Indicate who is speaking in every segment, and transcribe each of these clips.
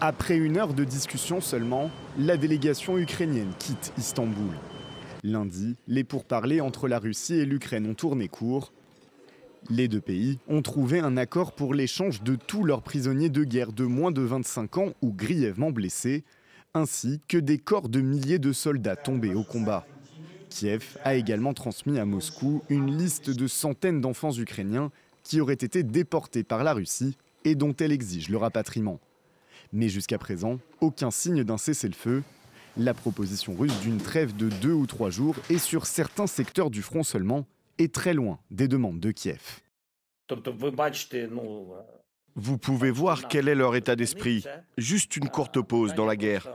Speaker 1: Après une heure de discussion seulement, la délégation ukrainienne quitte Istanbul. Lundi, les pourparlers entre la Russie et l'Ukraine ont tourné court. Les deux pays ont trouvé un accord pour l'échange de tous leurs prisonniers de guerre de moins de 25 ans ou grièvement blessés, ainsi que des corps de milliers de soldats tombés au combat. Kiev a également transmis à Moscou une liste de centaines d'enfants ukrainiens qui auraient été déportés par la Russie et dont elle exige le rapatriement. Mais jusqu'à présent, aucun signe d'un cessez-le-feu. La proposition russe d'une trêve de 2 ou 3 jours et sur certains secteurs du front seulement est très loin des demandes de Kiev.
Speaker 2: Vous pouvez voir quel est leur état d'esprit. Juste une courte pause dans la guerre.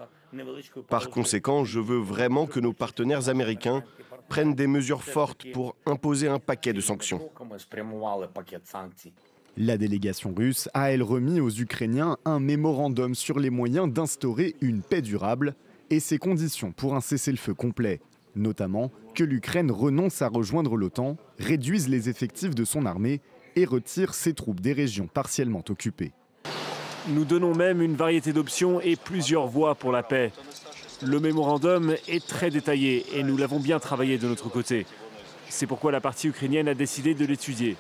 Speaker 2: Par conséquent, je veux vraiment que nos partenaires américains prennent des mesures fortes pour imposer un paquet de sanctions.
Speaker 1: La délégation russe a, elle, remis aux Ukrainiens un mémorandum sur les moyens d'instaurer une paix durable et ses conditions pour un cessez-le-feu complet. Notamment que l'Ukraine renonce à rejoindre l'OTAN, réduise les effectifs de son armée et retire ses troupes des régions partiellement occupées.
Speaker 3: Nous donnons même une variété d'options et plusieurs voies pour la paix. Le mémorandum est très détaillé et nous l'avons bien travaillé de notre côté. C'est pourquoi la partie ukrainienne a décidé de l'étudier.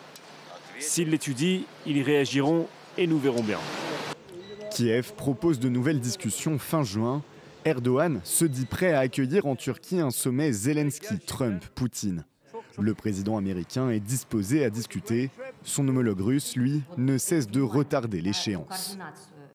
Speaker 3: S'ils l'étudient, ils y réagiront et nous verrons bien.
Speaker 1: Kiev propose de nouvelles discussions fin juin. Erdogan se dit prêt à accueillir en Turquie un sommet Zelensky-Trump-Poutine. Le président américain est disposé à discuter. Son homologue russe, lui, ne cesse de retarder l'échéance.